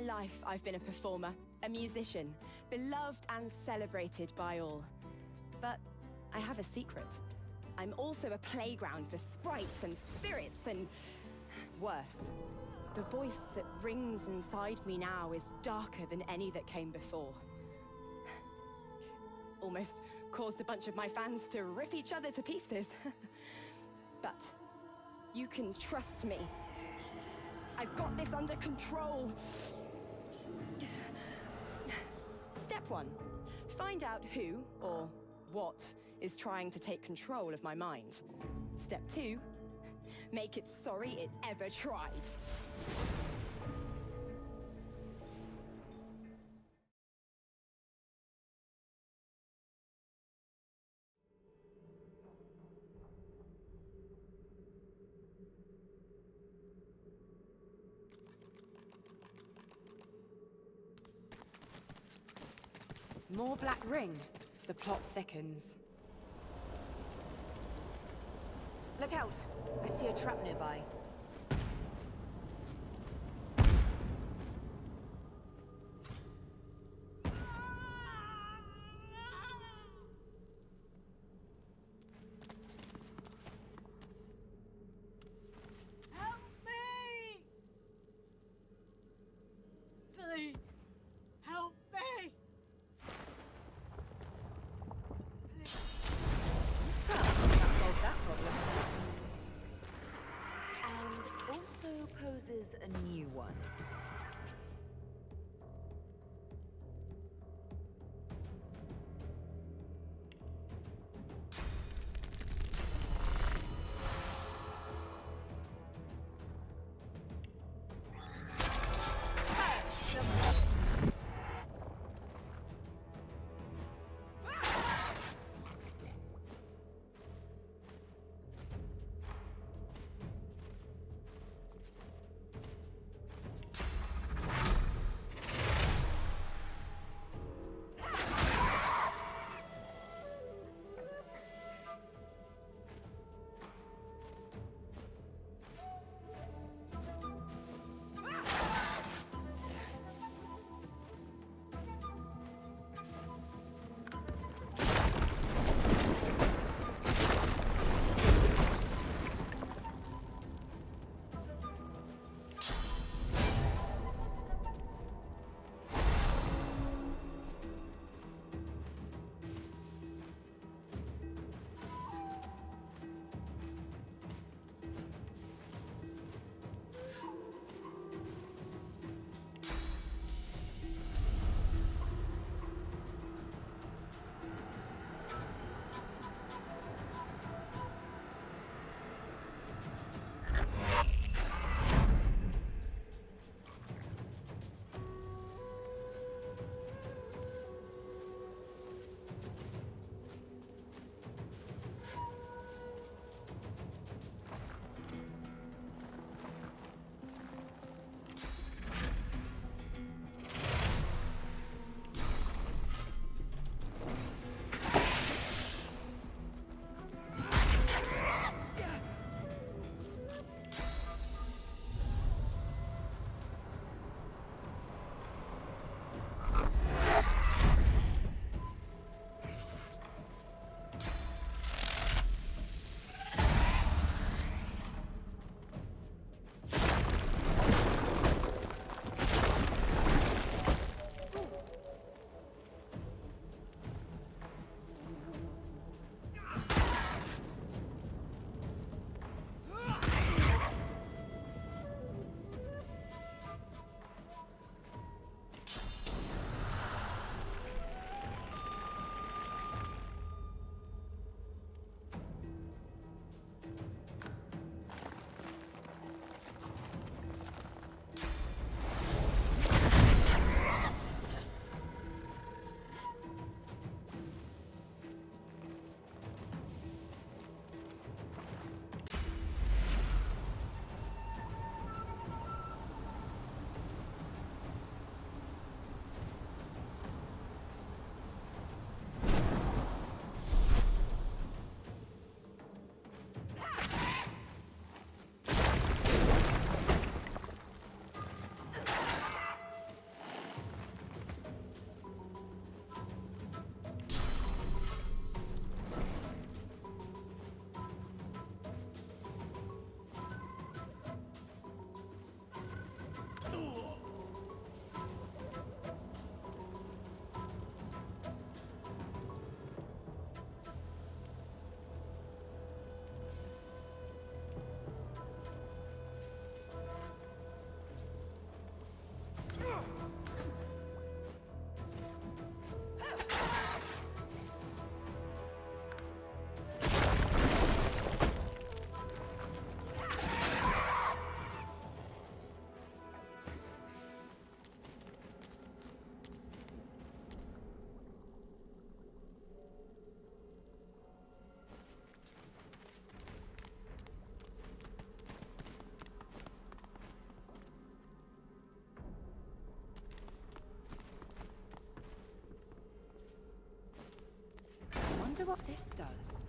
life, I've been a performer, a musician, beloved and celebrated by all. But I have a secret. I'm also a playground for sprites and spirits and worse. The voice that rings inside me now is darker than any that came before. Almost caused a bunch of my fans to rip each other to pieces. But you can trust me. I've got this under control. Step 1. Find out who or what is trying to take control of my mind. Step 2. Make it sorry it ever tried. More black ring. The plot thickens. Look out! I see a trap nearby. Help me! Please, help me! That solves that problem. And also poses a new one. wonder what this does.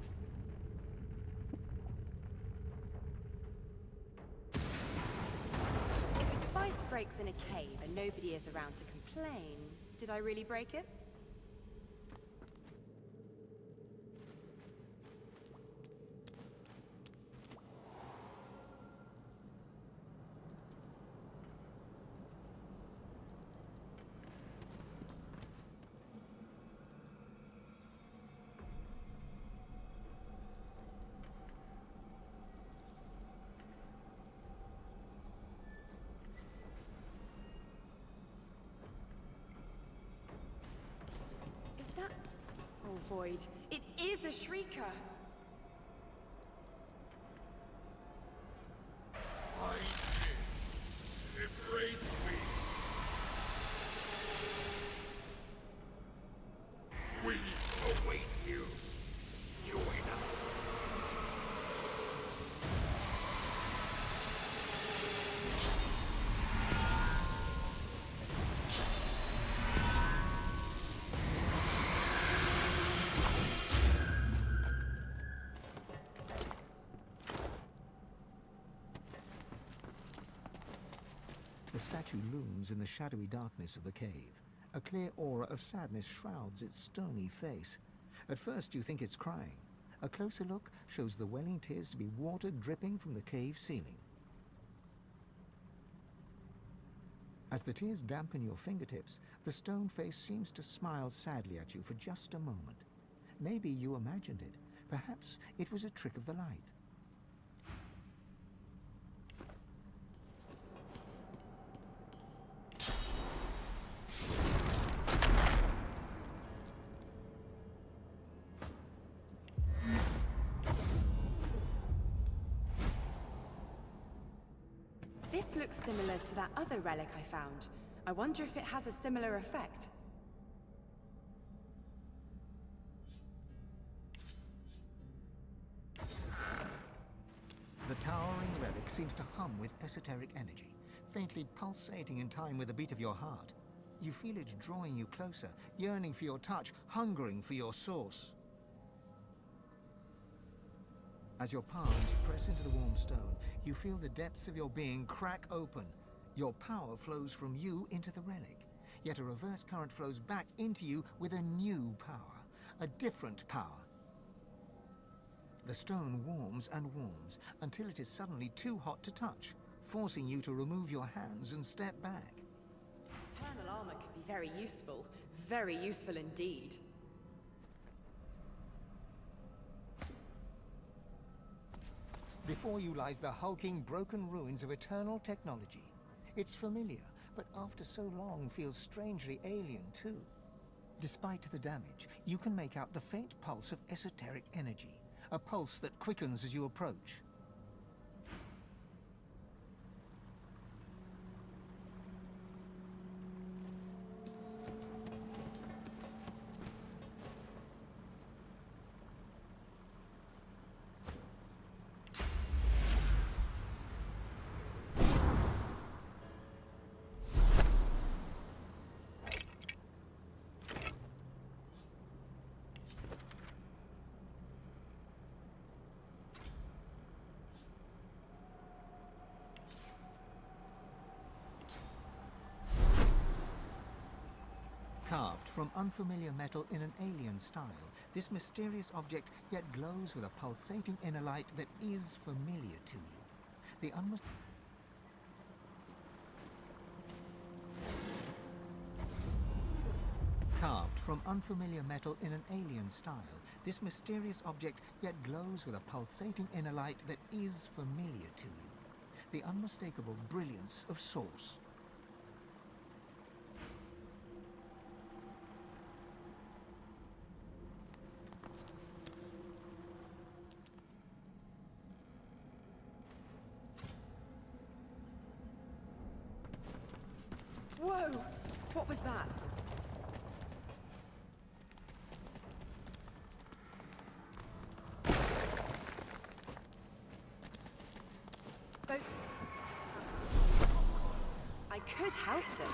If a device breaks in a cave and nobody is around to complain, did I really break it? Oh, Void. It is a shrieker! Embrace me! We await you. Join us. The statue looms in the shadowy darkness of the cave. A clear aura of sadness shrouds its stony face. At first you think it's crying. A closer look shows the welling tears to be water dripping from the cave ceiling. As the tears dampen your fingertips, the stone face seems to smile sadly at you for just a moment. Maybe you imagined it. Perhaps it was a trick of the light. This looks similar to that other relic I found. I wonder if it has a similar effect. The towering relic seems to hum with esoteric energy, faintly pulsating in time with the beat of your heart. You feel it drawing you closer, yearning for your touch, hungering for your source. As your palms press into the warm stone, you feel the depths of your being crack open. Your power flows from you into the relic, yet a reverse current flows back into you with a new power, a different power. The stone warms and warms until it is suddenly too hot to touch, forcing you to remove your hands and step back. Eternal armor could be very useful indeed. Before you lies the hulking, broken ruins of eternal technology. It's familiar, but after so long feels strangely alien too. Despite the damage, you can make out the faint pulse of esoteric energy, a pulse that quickens as you approach. Carved from unfamiliar metal in an alien style, this mysterious object yet glows with a pulsating inner light that is familiar to you. The Carved from unfamiliar metal in an alien style, this mysterious object yet glows with a pulsating inner light that is familiar to you. The unmistakable brilliance of source. Whoa! What was that? I could help them.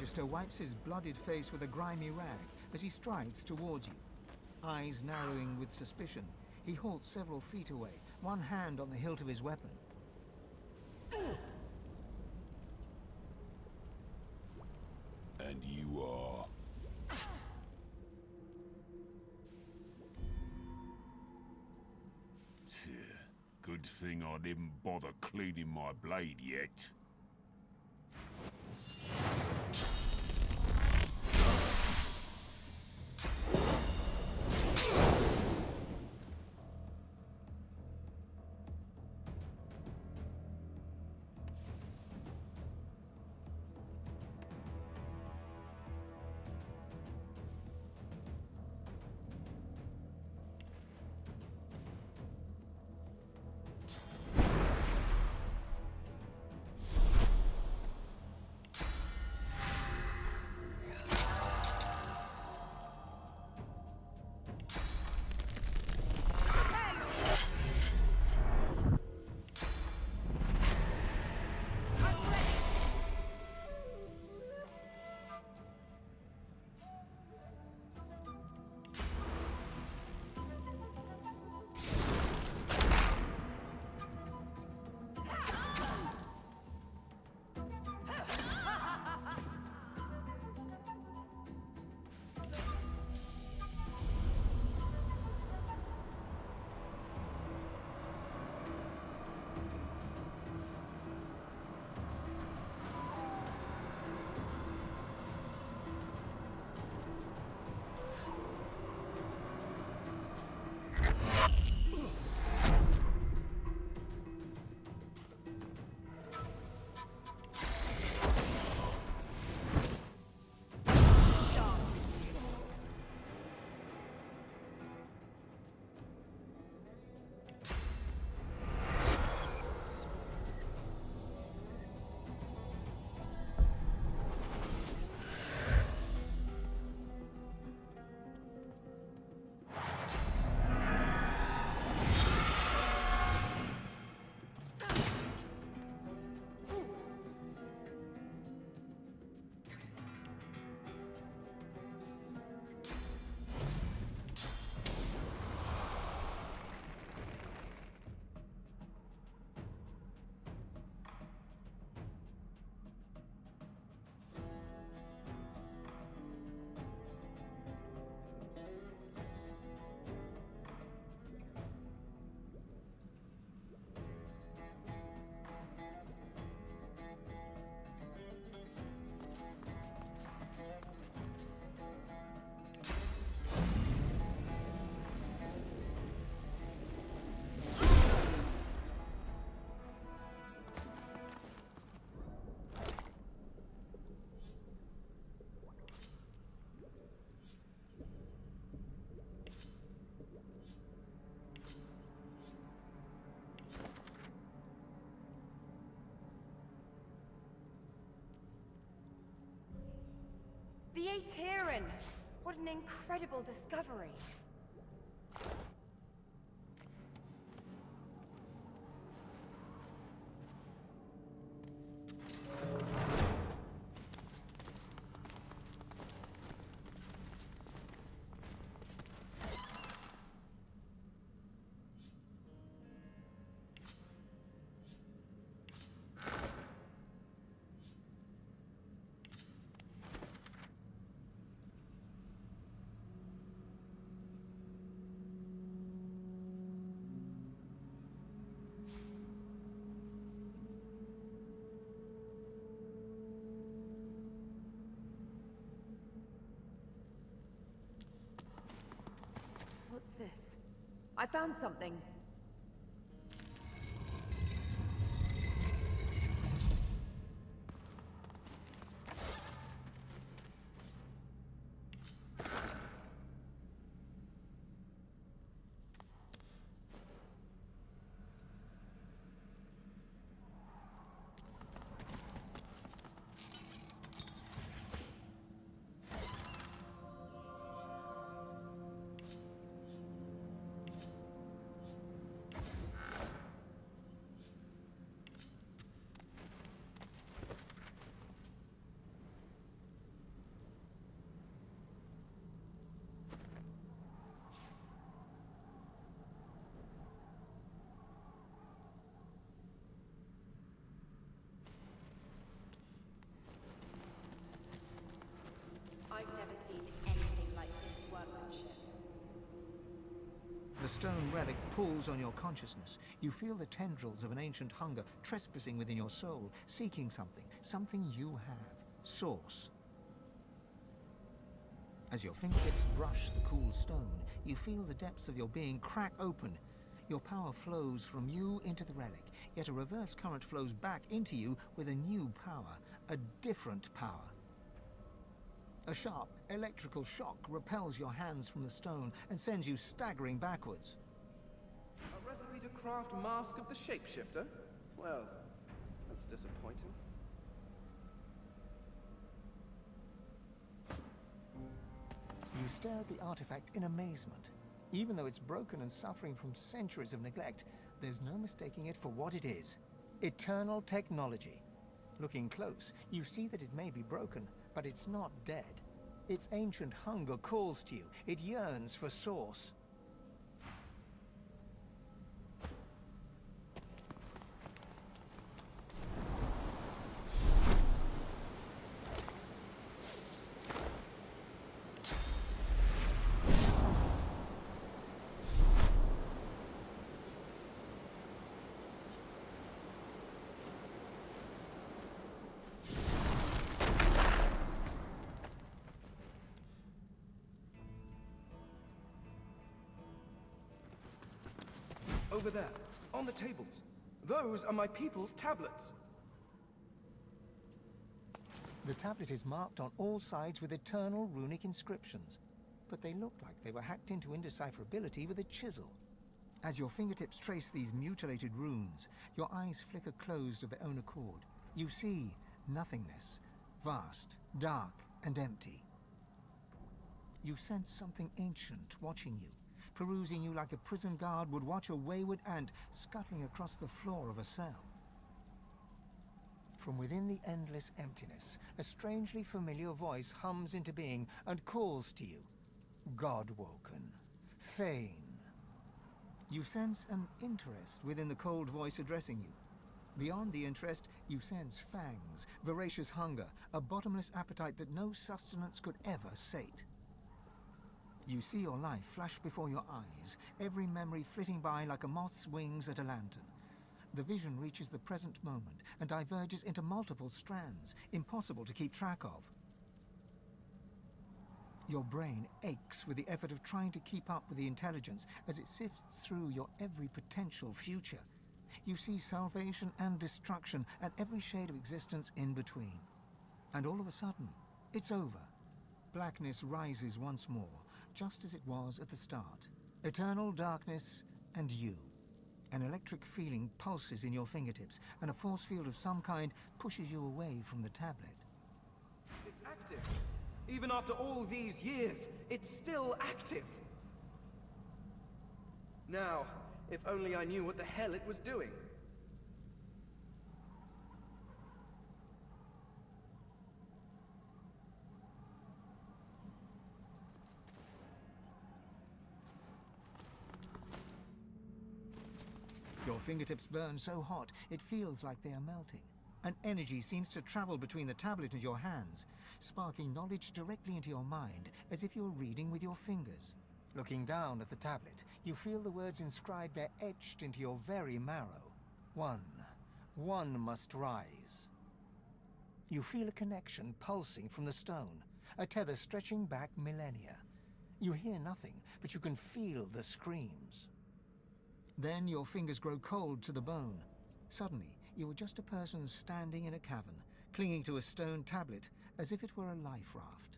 Magister wipes his blooded face with a grimy rag as he strides towards you. Eyes narrowing with suspicion, he halts several feet away, one hand on the hilt of his weapon. And you are? Good thing I didn't bother cleaning my blade yet. The Aetera! What an incredible discovery! What's this? I found something. The stone relic pulls on your consciousness. You feel the tendrils of an ancient hunger trespassing within your soul, seeking something you have. Source. As your fingertips brush the cool stone, you feel the depths of your being crack open. Your power flows from you into the relic, yet a reverse current flows back into you with a new power, a different power. A sharp electrical shock repels your hands from the stone and sends you staggering backwards. A recipe to craft Mask of the Shapeshifter? Well, that's disappointing. You stare at the artifact in amazement. Even though it's broken and suffering from centuries of neglect, there's no mistaking it for what it is. Eternal technology. Looking close, you see that it may be broken, but it's not dead. Its ancient hunger calls to you. It yearns for source. Over there, on the tables. Those are my people's tablets. The tablet is marked on all sides with eternal runic inscriptions, but they look like they were hacked into indecipherability with a chisel. As your fingertips trace these mutilated runes, your eyes flicker closed of their own accord. You see nothingness, vast, dark, and empty. You sense something ancient watching you, perusing you like a prison guard would watch a wayward ant scuttling across the floor of a cell. From within the endless emptiness, a strangely familiar voice hums into being and calls to you. God-woken. Fane. You sense an interest within the cold voice addressing you. Beyond the interest, you sense fangs, voracious hunger, a bottomless appetite that no sustenance could ever sate. You see your life flash before your eyes, every memory flitting by like a moth's wings at a lantern. The vision reaches the present moment and diverges into multiple strands, impossible to keep track of. Your brain aches with the effort of trying to keep up with the intelligence as it sifts through your every potential future. You see salvation and destruction and every shade of existence in between. And all of a sudden, it's over. Blackness rises once more, just as it was at the start. Eternal darkness and you. An electric feeling pulses in your fingertips, and a force field of some kind pushes you away from the tablet. It's active. Even after all these years, it's still active. Now, if only I knew what the hell it was doing. Your fingertips burn so hot, it feels like they are melting. An energy seems to travel between the tablet and your hands, sparking knowledge directly into your mind, as if you're reading with your fingers. Looking down at the tablet, you feel the words inscribed there etched into your very marrow. One must rise. You feel a connection pulsing from the stone, a tether stretching back millennia. You hear nothing, but you can feel the screams. Then your fingers grow cold to the bone. Suddenly, you are just a person standing in a cavern, clinging to a stone tablet, as if it were a life raft.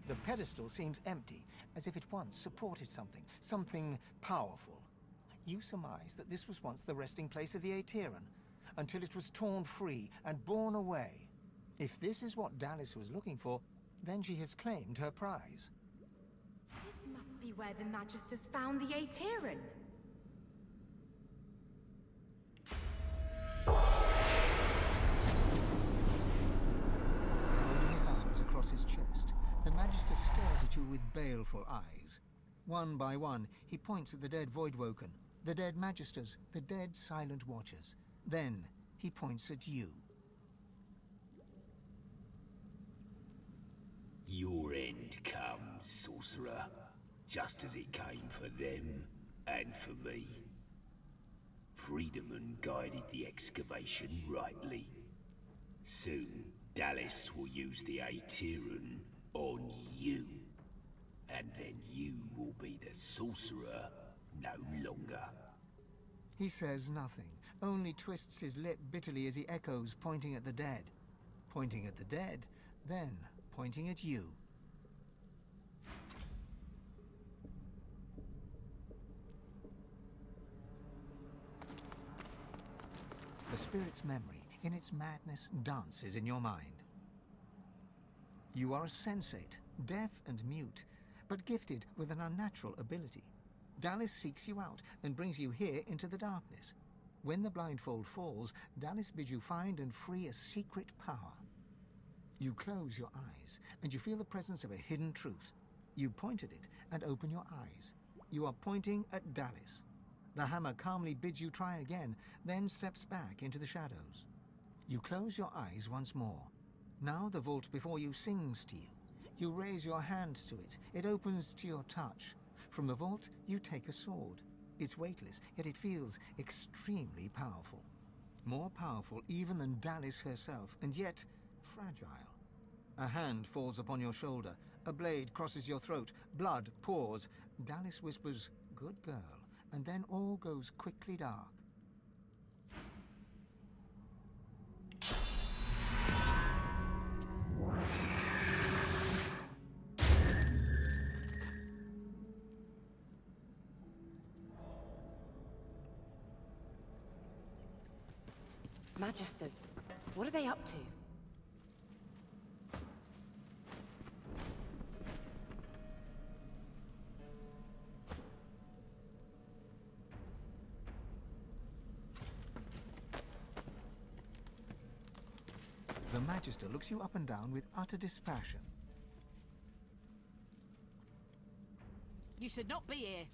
The pedestal seems empty, as if it once supported something powerful. You surmise that this was once the resting place of the Aeteran, until it was torn free and borne away. If this is what Dallas was looking for, then she has claimed her prize. This must be where the Magisters found the Aeteran. Folding his arms across his chest, the Magister stares at you with baleful eyes. One by one, he points at the dead Voidwoken, the dead Magisters, the dead Silent Watchers. Then, he points at you. Your end comes, sorcerer, just as it came for them and for me. Friedemann guided the excavation rightly. Soon, Dallas will use the Aeteran on you. And then you will be the sorcerer no longer. He says nothing, only twists his lip bitterly as he echoes, pointing at the dead. Pointing at the dead, then pointing at you. The spirit's memory, in its madness, dances in your mind. You are a sensate, deaf and mute, but gifted with an unnatural ability. Dallas seeks you out and brings you here into the darkness. When the blindfold falls, Dallas bids you find and free a secret power. You close your eyes, and you feel the presence of a hidden truth. You point at it and open your eyes. You are pointing at Dallas. The hammer calmly bids you try again, then steps back into the shadows. You close your eyes once more. Now the vault before you sings to you. You raise your hand to it. It opens to your touch. From the vault, you take a sword. It's weightless, yet it feels extremely powerful. More powerful even than Dallas herself, and yet fragile. A hand falls upon your shoulder. A blade crosses your throat. Blood pours. Dallas whispers, "Good girl," and then all goes quickly dark. Magisters, what are they up to? The Magister looks you up and down with utter dispassion. You should not be here.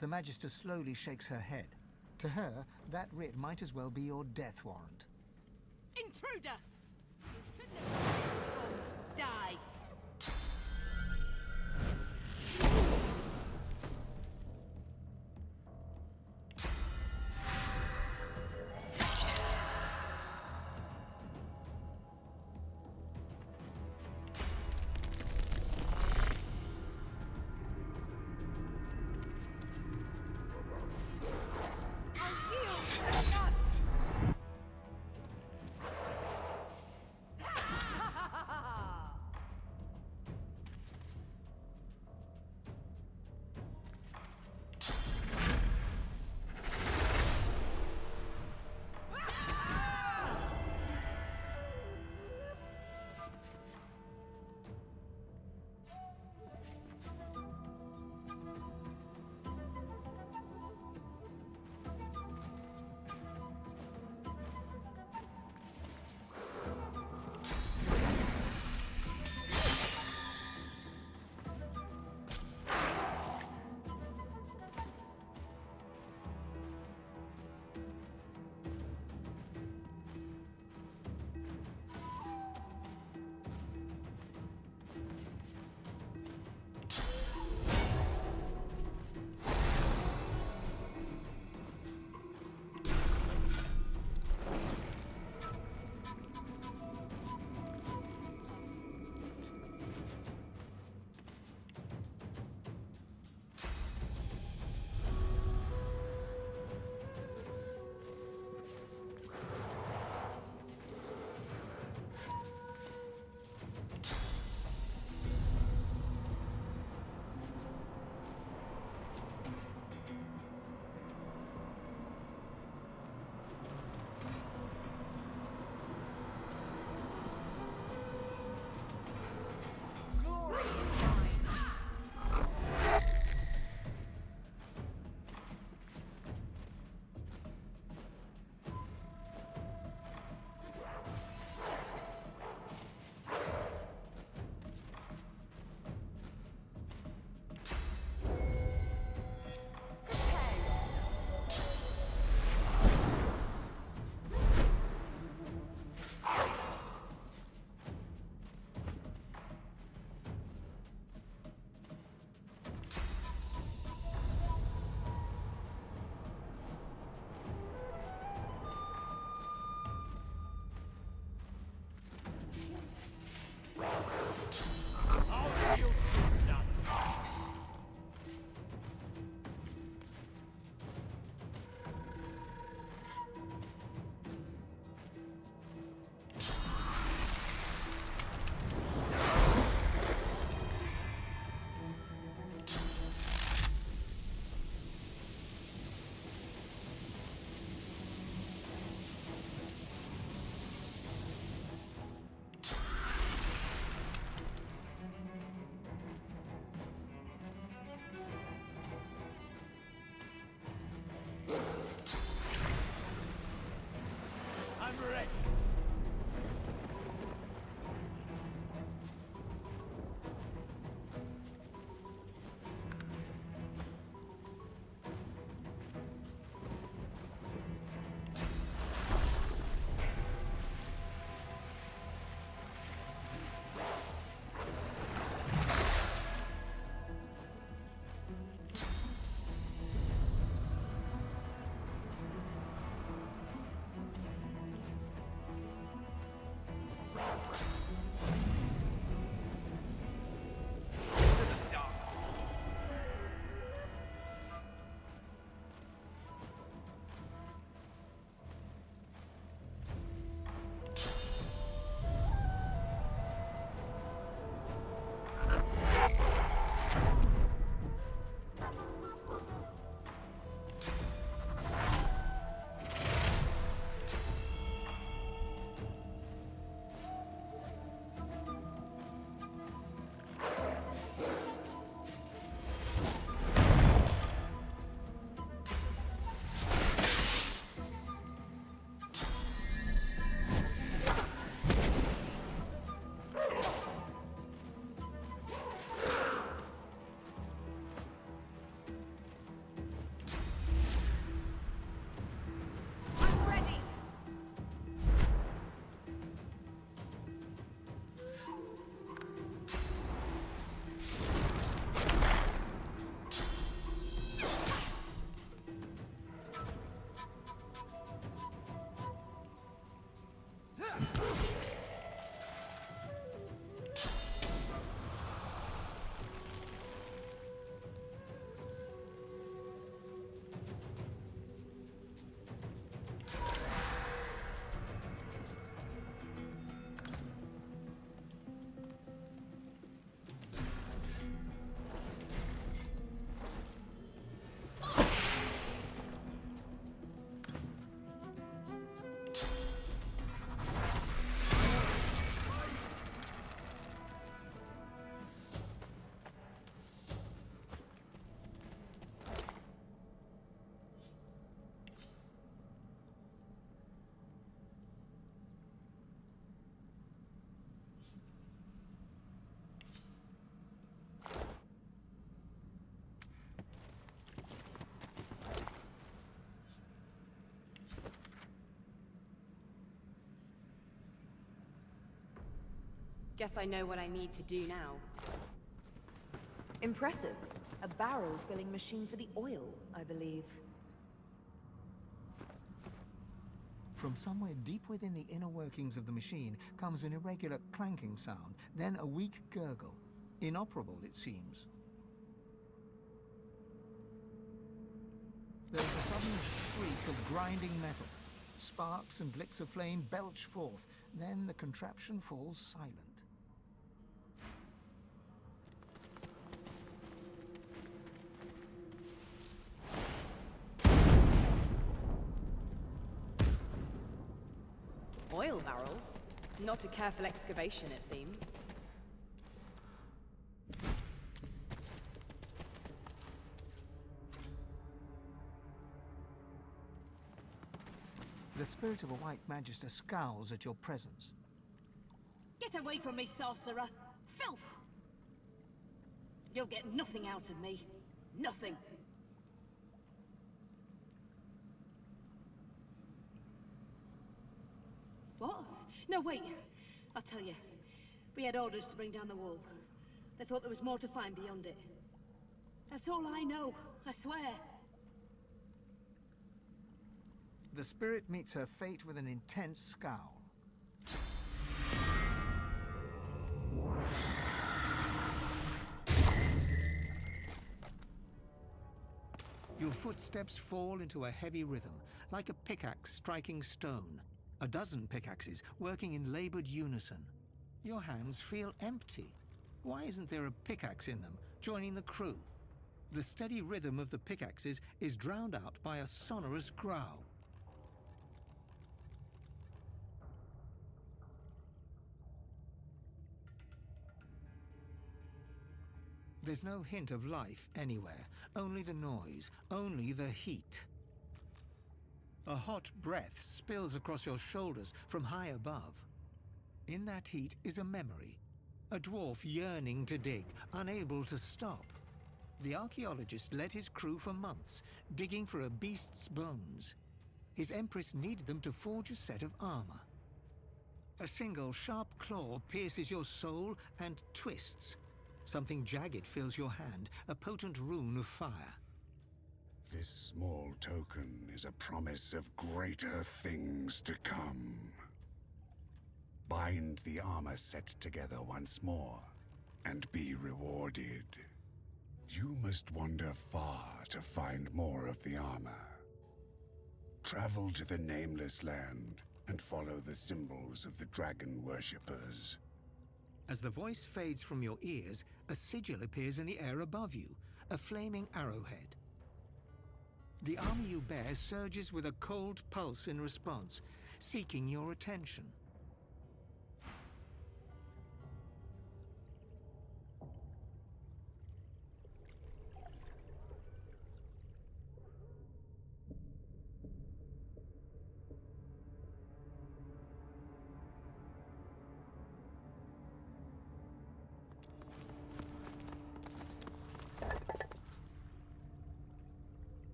The Magister slowly shakes her head. To her, that writ might as well be your death warrant. Intruder! You shouldn't have die! Guess I know what I need to do now. Impressive. A barrel-filling machine for the oil, I believe. From somewhere deep within the inner workings of the machine comes an irregular clanking sound, then a weak gurgle. Inoperable, it seems. There's a sudden shriek of grinding metal. Sparks and licks of flame belch forth. Then the contraption falls silent. Oil barrels? Not a careful excavation, it seems. The spirit of a white magister scowls at your presence. Get away from me, sorcerer! Filth! You'll get nothing out of me. Nothing. What? No, wait. I'll tell you. We had orders to bring down the wall. They thought there was more to find beyond it. That's all I know, I swear. The spirit meets her fate with an intense scowl. Your footsteps fall into a heavy rhythm, like a pickaxe striking stone. A dozen pickaxes working in labored unison. Your hands feel empty. Why isn't there a pickaxe in them, joining the crew? The steady rhythm of the pickaxes is drowned out by a sonorous growl. There's no hint of life anywhere, only the noise, only the heat. A hot breath spills across your shoulders from high above. In that heat is a memory, a dwarf yearning to dig, unable to stop. The archaeologist led his crew for months, digging for a beast's bones. His empress needed them to forge a set of armor. A single sharp claw pierces your soul and twists. Something jagged fills your hand, a potent rune of fire. This small token is a promise of greater things to come. Bind the armor set together once more, and be rewarded. You must wander far to find more of the armor. Travel to the Nameless Land, and follow the symbols of the dragon worshippers. As the voice fades from your ears, a sigil appears in the air above you, a flaming arrowhead. The armor you bear surges with a cold pulse in response, seeking your attention.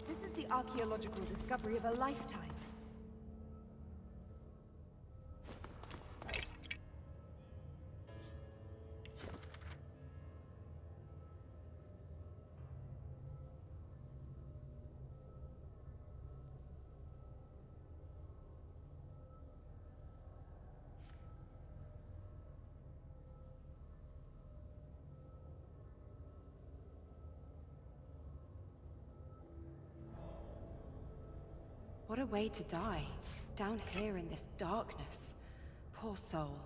This is the archaeological discovery of a lifetime. What a way to die, down here in this darkness. Poor soul.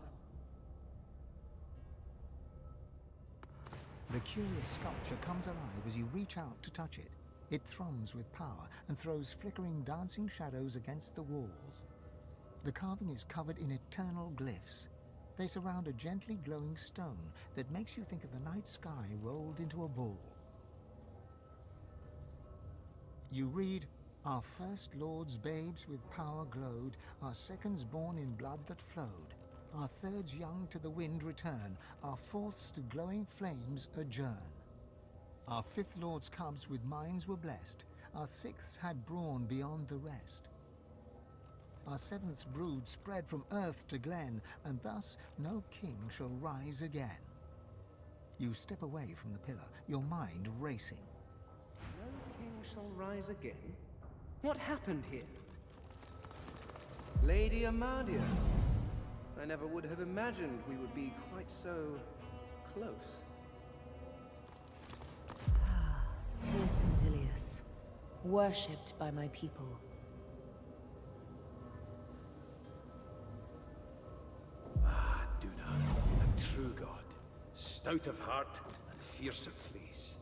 The curious sculpture comes alive as you reach out to touch it. It thrums with power and throws flickering, dancing shadows against the walls. The carving is covered in eternal glyphs. They surround a gently glowing stone that makes you think of the night sky rolled into a ball. You read, "Our first lords babes with power glowed, our seconds born in blood that flowed. Our thirds young to the wind return, our fourths to glowing flames adjourn. Our fifth lord's cubs with minds were blessed, our sixths had brawn beyond the rest. Our seventh's brood spread from earth to glen, and thus no king shall rise again." You step away from the pillar, your mind racing. No king shall rise again? What happened here? Lady Amadia. I never would have imagined we would be quite so close. Tircendilius, worshipped by my people. Duna, a true god, stout of heart and fierce of face.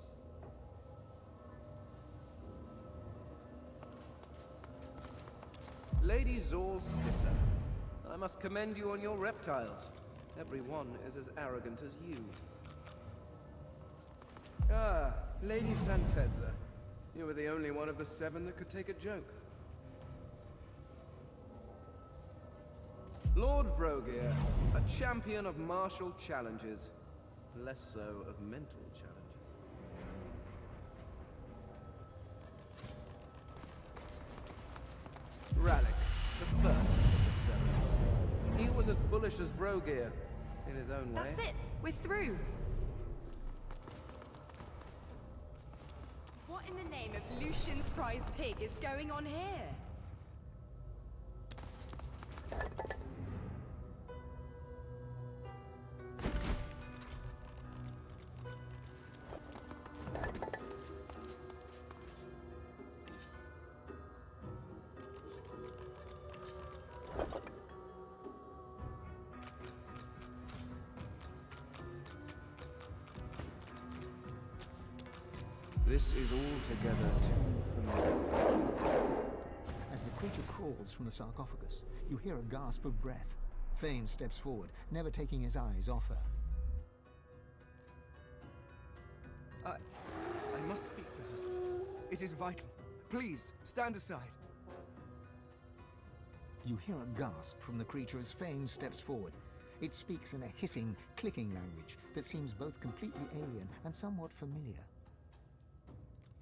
Lady Zorstissa, I must commend you on your reptiles. Every one is as arrogant as you. Ah, Lady Santezza. You were the only one of the seven that could take a joke. Lord Vrogir, a champion of martial challenges, less so of mental challenges. Rallic, the first of the seven. He was as bullish as Vrogir, in his own way. That's it! We're through! What in the name of Lucian's prize pig is going on here? This is altogether too familiar. As the creature crawls from the sarcophagus, you hear a gasp of breath. Fane steps forward, never taking his eyes off her. I must speak to her. It is vital. Please, stand aside. You hear a gasp from the creature as Fane steps forward. It speaks in a hissing, clicking language that seems both completely alien and somewhat familiar.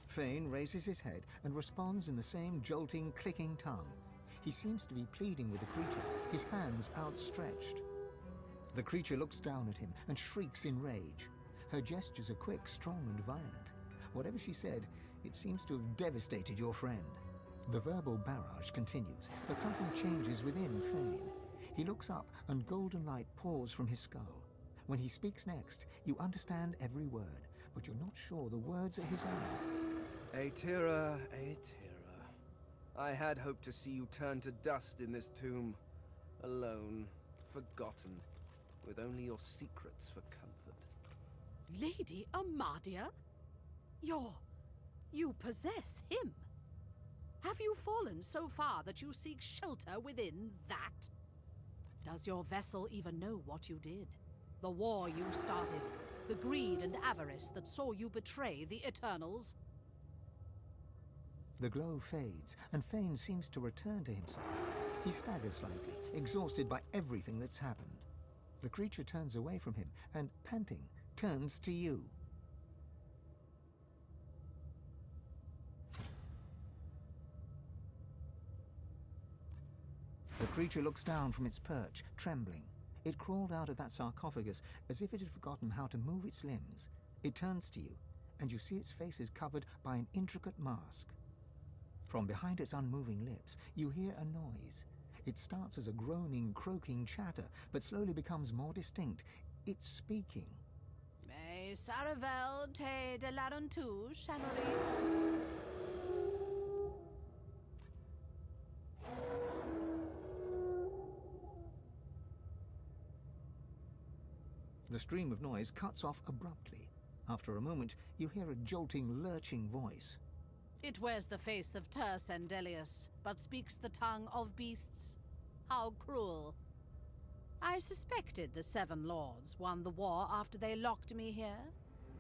Fane raises his head and responds in the same jolting, clicking tongue. He seems to be pleading with the creature, his hands outstretched. The creature looks down at him and shrieks in rage. Her gestures are quick, strong, and violent. Whatever she said, it seems to have devastated your friend. The verbal barrage continues, but something changes within Fane. He looks up and golden light pours from his skull. When he speaks next, you understand every word, but you're not sure the words are his own. Aetera, I had hoped to see you turn to dust in this tomb. Alone, forgotten, with only your secrets for comfort. Lady Amadia? You possess him? Have you fallen so far that you seek shelter within that? Does your vessel even know what you did? The war you started, the greed and avarice that saw you betray the Eternals? The glow fades, and Fane seems to return to himself. He staggers slightly, exhausted by everything that's happened. The creature turns away from him, and, panting, turns to you. The creature looks down from its perch, trembling. It crawled out of that sarcophagus as if it had forgotten how to move its limbs. It turns to you, and you see its face is covered by an intricate mask. From behind its unmoving lips, you hear a noise. It starts as a groaning, croaking chatter, but slowly becomes more distinct. It's speaking. Me saravel te delarontu, Shanori. The stream of noise cuts off abruptly. After a moment, you hear a jolting, lurching voice. It wears the face of Tircendilius, but speaks the tongue of beasts. How cruel. I suspected the Seven Lords won the war after they locked me here,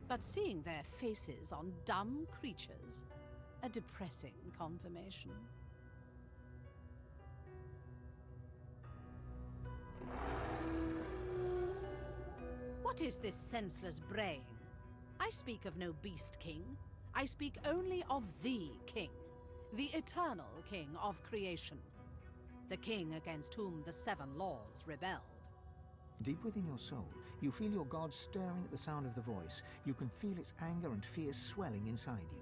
but seeing their faces on dumb creatures, A depressing confirmation. What is this senseless braying? I speak of no beast king. I speak only of the king. The eternal king of creation. The king against whom the seven lords rebelled. Deep within your soul, you feel your god stirring at the sound of the voice. You can feel its anger and fear swelling inside you.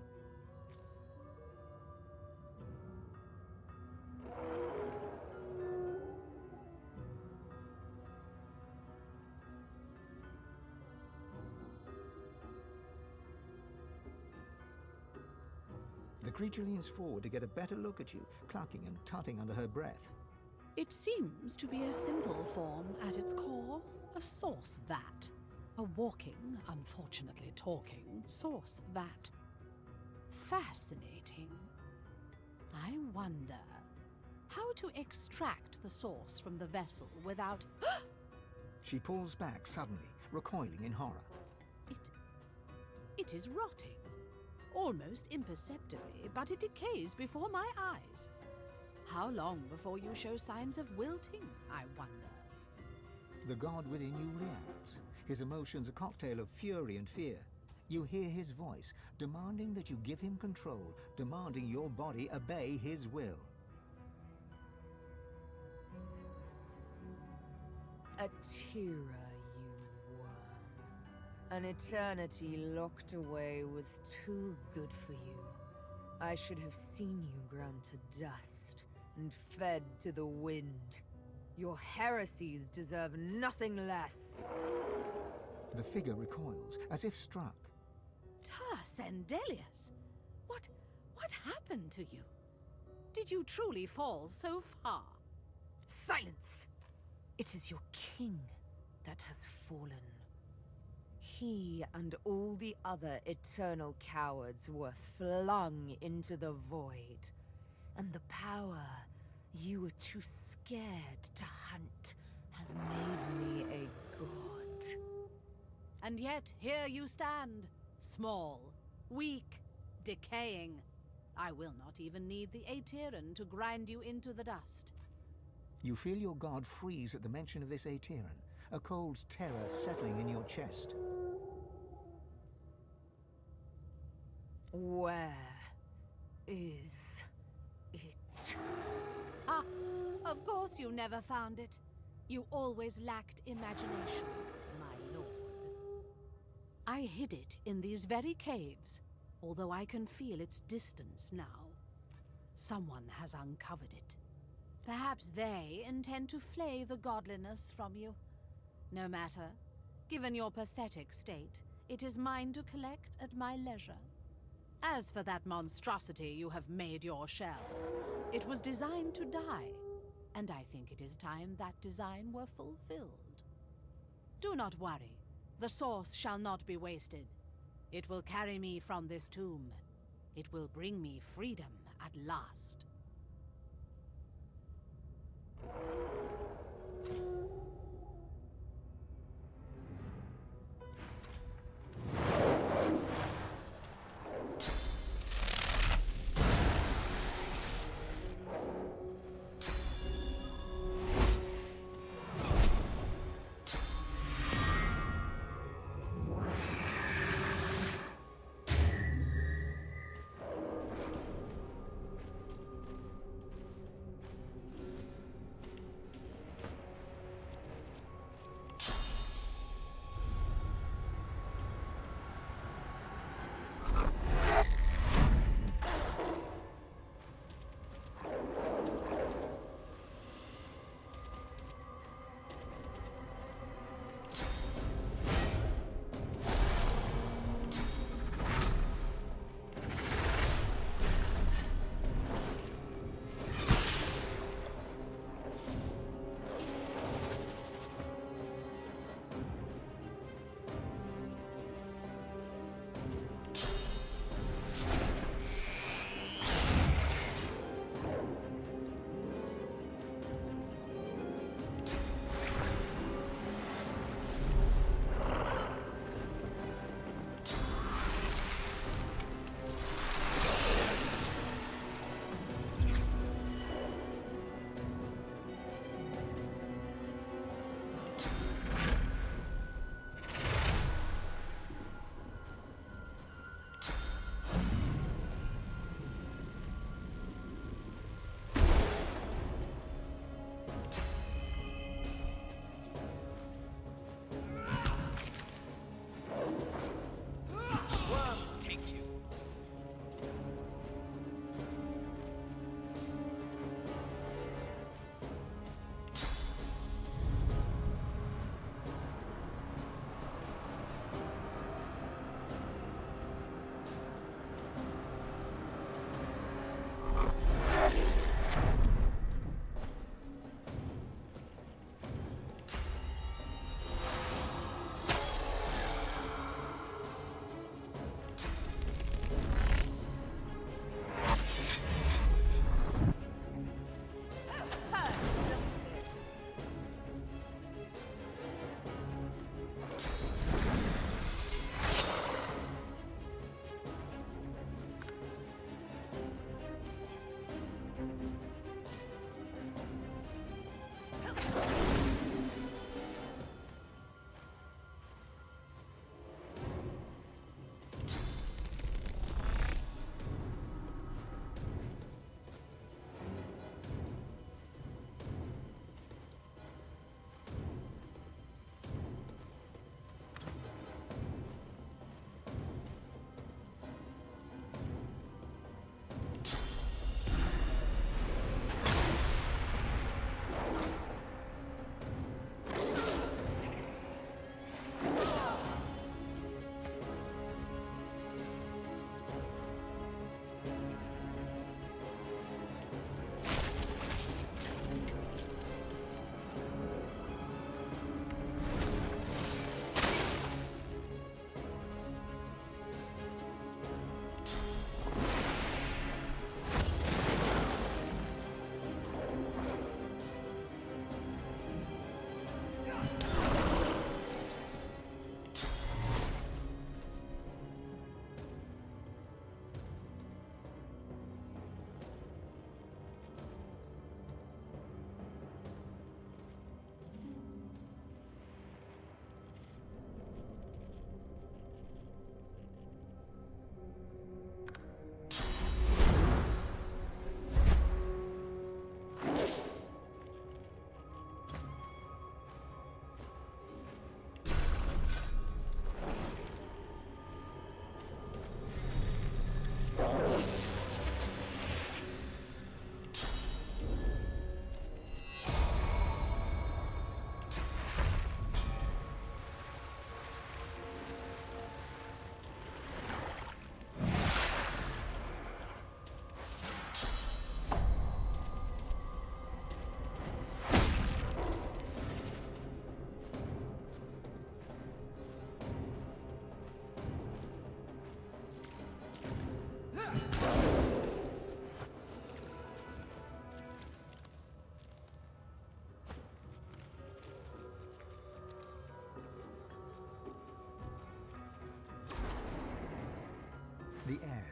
The creature leans forward to get a better look at you, clucking and tutting under her breath. It seems to be a simple form at its core, a sauce vat. A walking, unfortunately talking, sauce vat. Fascinating. I wonder how to extract the sauce from the vessel without... She pulls back suddenly, recoiling in horror. It is rotting. Almost imperceptibly, but it decays before my eyes. How long before you show signs of wilting, I wonder? The god within you reacts, his emotions a cocktail of fury and fear. You hear his voice, demanding that you give him control, demanding your body obey his will. A'Tera, you worm. An eternity locked away was too good for you. I should have seen you ground to dust and fed to the wind. Your heresies deserve nothing less. The figure recoils, as if struck. Sandelius! What happened to you? Did you truly fall so far? Silence! It is your king that has fallen. He and all the other eternal cowards were flung into the void. And the power you were too scared to hunt has made me a god. And yet here you stand, small, weak, decaying. I will not even need the Aeteran to grind you into the dust. You feel your god freeze at the mention of this Aeteran, a cold terror settling in your chest. Where is it? Ah, of course you never found it. You always lacked imagination, my lord. I hid it in these very caves, although I can feel its distance now. Someone has uncovered it. Perhaps they intend to flay the godliness from you. No matter. Given your pathetic state, it is mine to collect at my leisure. As for that monstrosity you have made your shell, it was designed to die, and I think it is time that design were fulfilled. Do not worry. The source shall not be wasted. It will carry me from this tomb. It will bring me freedom at last.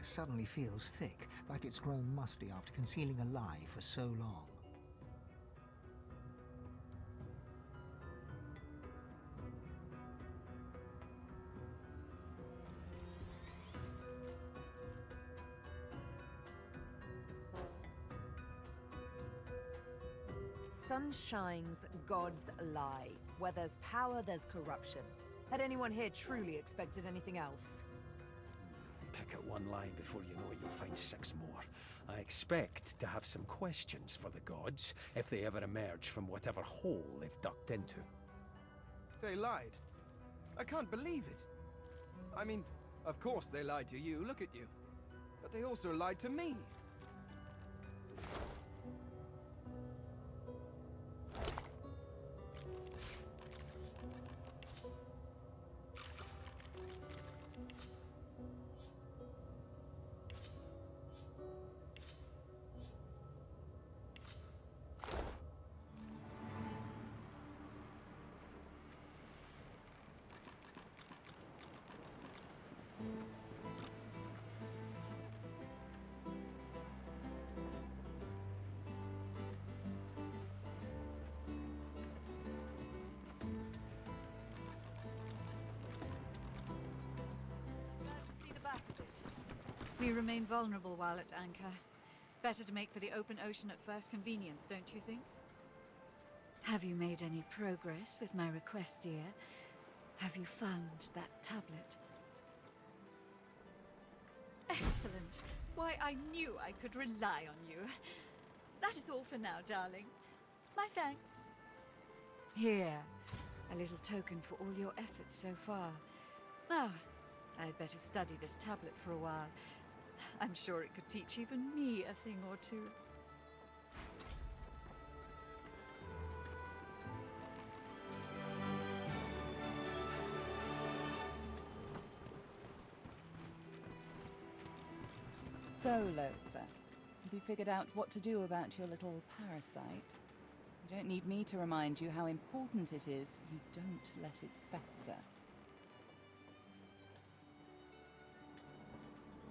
suddenly feels thick, like it's grown musty after concealing a lie for so long. Sun shines, gods lie. Where there's power, there's corruption. Had anyone here truly expected anything else? Pick out one lie before you know it, you'll find 6 more. I expect to have some questions for the gods if they ever emerge from whatever hole they've ducked into. They lied. I can't believe it. I mean, of course they lied to you, look at you. But they also lied to me. We remain vulnerable while at anchor. Better to make for the open ocean at first convenience, don't you think? Have you made any progress with my request, dear? Have you found that tablet? Excellent. Why, I knew I could rely on you. That is all for now, darling. My thanks. Here, a little token for all your efforts so far. Now, I'd better study this tablet for a while. I'm sure it could teach even me a thing or two. So, Lohse, have you figured out what to do about your little parasite? You don't need me to remind you how important it is you don't let it fester.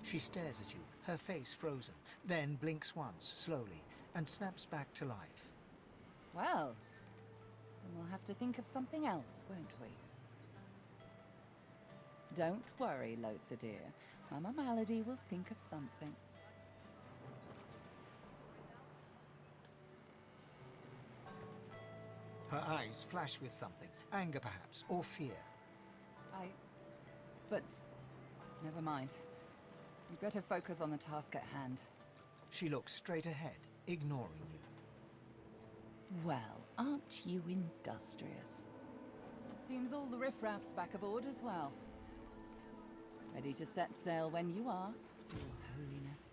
She stares at you, her face frozen, then blinks once, slowly, and snaps back to life. Well, then we'll have to think of something else, won't we? Don't worry, Lohse dear. Mama Malady will think of something. Her eyes flash with something, anger perhaps, or fear. But never mind. You'd better focus on the task at hand. She looks straight ahead, ignoring you. Well, aren't you industrious? It seems all the riffraff's back aboard as well. Ready to set sail when you are, Your Holiness.